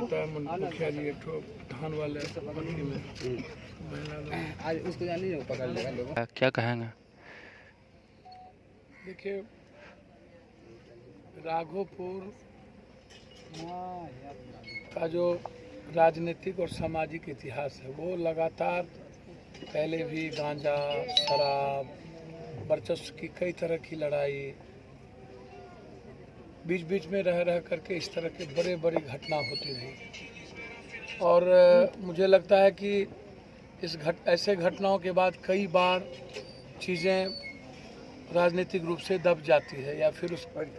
रहता है मुखिया जी एक ठो धान वाले पट्टी में आज उसको जानिए पकड़ लेगा लोग। क्या कहेंगे? देखिए, राघोपुर का जो राजनीतिक और सामाजिक इतिहास है वो लगातार पहले भी गांजा, शराब, वर्चस्व की कई तरह की लड़ाई, बीच बीच में रह करके इस तरह के बड़ी घटना होती रही। और मुझे लगता है कि ऐसे घटनाओं के बाद कई बार चीज़ें राजनीतिक रूप से दब जाती है या फिर उस पर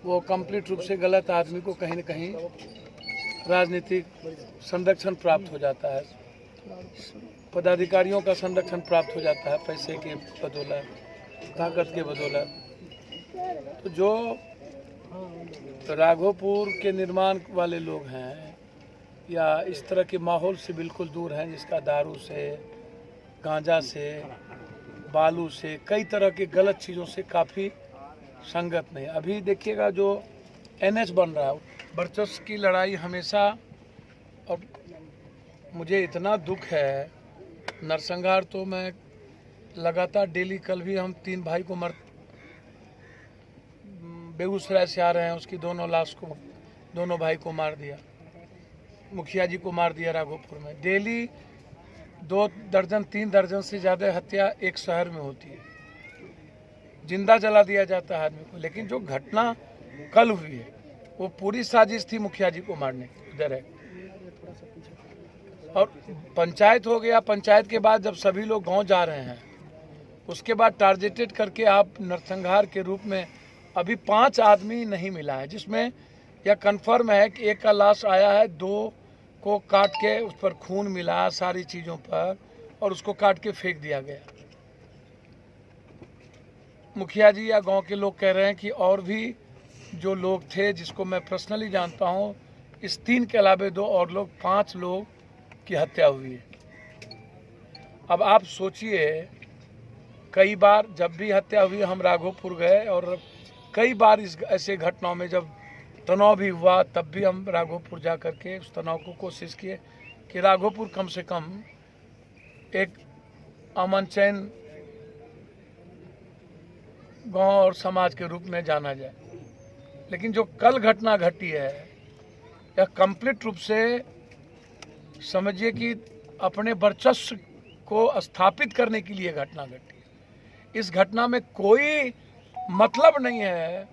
वो कंप्लीट रूप से गलत आदमी को कहीं न कहीं राजनीतिक संरक्षण प्राप्त हो जाता है, पदाधिकारियों का संरक्षण प्राप्त हो जाता है पैसे के बदौलत, ताकत के बदौलत। तो जो राघोपुर के निर्माण वाले लोग हैं या इस तरह के माहौल से बिल्कुल दूर हैं, जिसका दारू से, गांजा से, बालू से, कई तरह के गलत चीज़ों से काफ़ी संगत नहीं। अभी देखिएगा जो NH बन रहा है, वर्चस्व की लड़ाई हमेशा, और मुझे इतना दुख है, नरसंहार तो मैं लगातार डेली, कल भी हम 3 भाई को बेगूसराय से आ रहे हैं, उसकी दोनों भाई को मार दिया, मुखिया जी को मार दिया राघोपुर में। डेली 2 दर्जन 3 दर्जन से ज़्यादा हत्या एक शहर में होती है, जिंदा जला दिया जाता है आदमी को। लेकिन जो घटना कल हुई है वो पूरी साजिश थी मुखिया जी को मारने की, उधर है। और पंचायत हो गया, पंचायत के बाद जब सभी लोग गांव जा रहे हैं, उसके बाद टारगेटेड करके आप नरसंहार के रूप में अभी 5 आदमी नहीं मिला है, जिसमें यह कन्फर्म है कि एक का लाश आया है, 2 को काट के उस पर खून मिला सारी चीज़ों पर और उसको काट के फेंक दिया गया। मुखिया जी या गांव के लोग कह रहे हैं कि और भी जो लोग थे, जिसको मैं पर्सनली जानता हूं, इस 3 के अलावे 2 और लोग, 5 लोग की हत्या हुई है। अब आप सोचिए, कई बार जब भी हत्या हुई हम राघोपुर गए और कई बार इस ऐसे घटनाओं में जब तनाव भी हुआ तब भी हम राघोपुर जा कर के उस तनाव को कोशिश किए कि राघोपुर कम से कम एक अमन चैन गांव और समाज के रूप में जाना जाए। लेकिन जो कल घटना घटी है, यह कंप्लीट रूप से समझिए कि अपने वर्चस्व को स्थापित करने के लिए घटना घटी है। इस घटना में कोई मतलब नहीं है,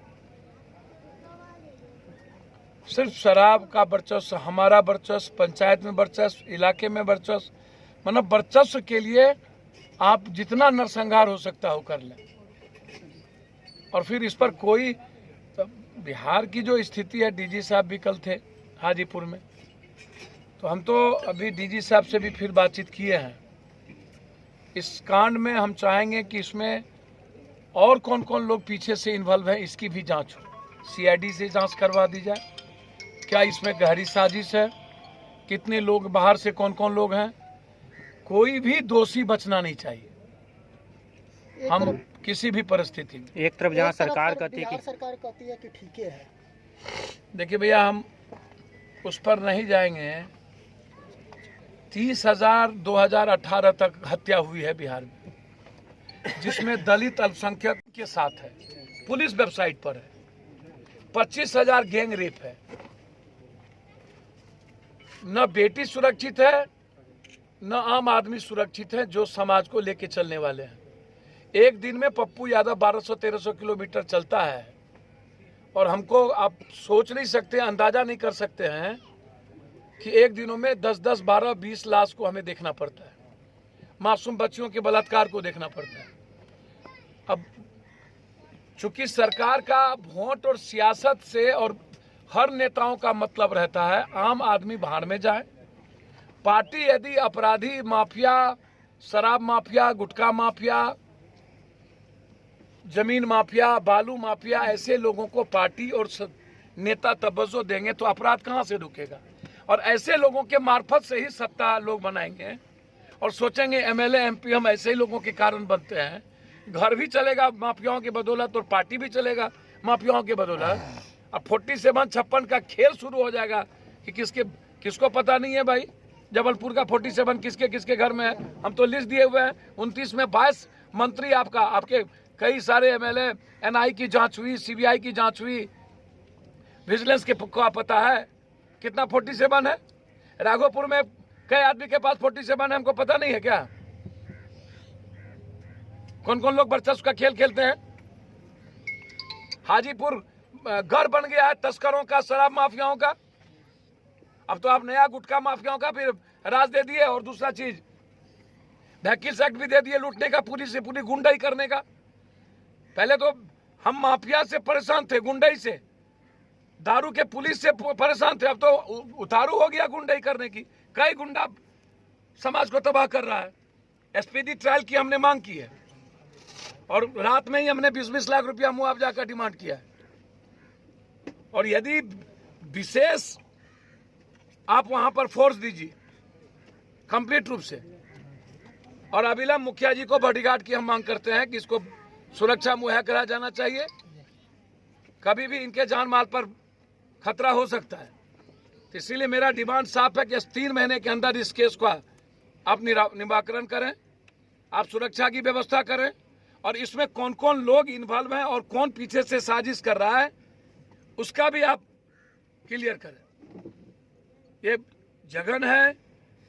सिर्फ शराब का वर्चस्व, हमारा वर्चस्व, पंचायत में वर्चस्व, इलाके में वर्चस्व, मतलब वर्चस्व के लिए आप जितना नरसंहार हो सकता हो कर लें। और फिर इस पर कोई, बिहार की जो स्थिति है, DG साहब भी कल थे हाजीपुर में, तो हम तो अभी DG साहब से भी फिर बातचीत किए हैं। इस कांड में हम चाहेंगे कि इसमें और कौन कौन लोग पीछे से इन्वॉल्व है, इसकी भी जांच हो, CID से जांच करवा दी जाए। क्या इसमें गहरी साजिश है, कितने लोग बाहर से, कौन कौन लोग हैं, कोई भी दोषी बचना नहीं चाहिए हम किसी भी परिस्थिति में। एक तरफ जहां सरकार कहती है कि ठीक है, देखिए भैया, हम उस पर नहीं जाएंगे। 30,000 2018 तक हत्या हुई है बिहार में, जिसमें दलित अल्पसंख्यक के साथ है, पुलिस वेबसाइट पर है। 25,000 गैंग रेप है। न बेटी सुरक्षित है, न आम आदमी सुरक्षित है जो समाज को लेके चलने वाले हैं। एक दिन में पप्पू यादव 1200-1300 किलोमीटर चलता है और हमको आप सोच नहीं सकते, अंदाजा नहीं कर सकते हैं कि एक दिनों में 10-10, 12-20 लाश को हमें देखना पड़ता है, मासूम बच्चियों के बलात्कार को देखना पड़ता है। अब चूंकि सरकार का वोट और सियासत से और हर नेताओं का मतलब रहता है आम आदमी भाड़ में जाए, पार्टी यदि अपराधी, माफिया, शराब माफिया, गुटखा माफिया, जमीन माफिया, बालू माफिया, ऐसे लोगों को पार्टी और नेता तवज्जो देंगे तो अपराध कहां से रुकेगा। और ऐसे लोगों के मार्फत से ही सत्ता लोग बनाएंगे और सोचेंगे MLA MP हम ऐसे ही लोगों के कारण बनते हैं। घर भी चलेगा माफियाओं के बदौलत और पार्टी भी चलेगा माफियाओं के बदौलत। अब 47-56 का खेल शुरू हो जाएगा कि किसको पता नहीं है भाई जबलपुर का 47 किसके किसके घर में है? हम तो लिस्ट दिए हुए हैं। 29 में 22 मंत्री आपके कई सारे एमएलए, एनआई की जांच हुई, सीबीआई की जांच हुई, विजिलेंस के को पता है कितना 47 है। राघोपुर में कई आदमी के पास 47 है, हमको पता नहीं है क्या? कौन कौन लोग वर्चस्व का खेल खेलते हैं? हाजीपुर गढ़ बन गया है तस्करों का, शराब माफियाओं का। अब तो आप नया गुटखा माफियाओं का फिर राज दे दिए। और दूसरा चीज वैकिल्स एक्ट भी दे दिए, लूटने का, पुलिस से पूरी गुंडाई करने का। पहले तो हम माफिया से परेशान थे, गुंडाई से, दारू के पुलिस से परेशान थे, अब तो उतारू हो गया गुंडाई करने की। कई गुंडा समाज को तबाह कर रहा है। एसपीडी ट्रायल की हमने मांग की है और रात में ही हमने 20-20 लाख रुपया मुआवजा का डिमांड किया है। और यदि विशेष आप वहां पर फोर्स दीजिए कंप्लीट रूप से, और अविलंब मुखिया जी को बॉडीगार्ड की हम मांग करते हैं कि इसको सुरक्षा मुहैया कराया जाना चाहिए। कभी भी इनके जान माल पर खतरा हो सकता है। तो इसीलिए मेरा डिमांड साफ है कि 3 महीने के अंदर इस केस का आप निराकरण करें, आप सुरक्षा की व्यवस्था करें, और इसमें कौन कौन लोग इन्वॉल्व हैं और कौन पीछे से साजिश कर रहा है उसका भी आप क्लियर करें। ये जघन है।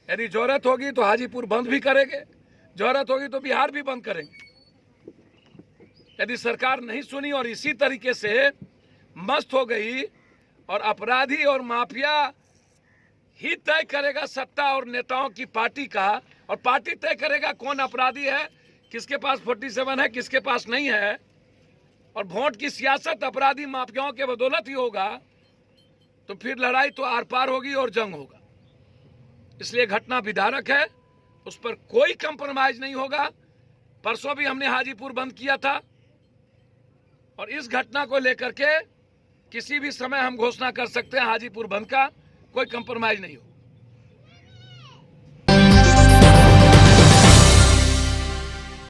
यदि जरूरत होगी तो हाजीपुर बंद भी करेंगे, जरूरत होगी तो बिहार भी बंद करेंगे। यदि सरकार नहीं सुनी और इसी तरीके से मस्त हो गई और अपराधी और माफिया ही तय करेगा सत्ता और नेताओं की पार्टी का, और पार्टी तय करेगा कौन अपराधी है, किसके पास 47 है, किसके पास नहीं है, और वोट की सियासत अपराधी माफियाओं के बदौलत ही होगा, तो फिर लड़ाई तो आर पार होगी और जंग होगा। इसलिए घटना विदारक है, उस पर कोई कंप्रोमाइज नहीं होगा। परसों भी हमने हाजीपुर बंद किया था और इस घटना को लेकर के किसी भी समय हम घोषणा कर सकते हैं हाजीपुर बंद का, कोई कंप्रोमाइज नहीं होगा।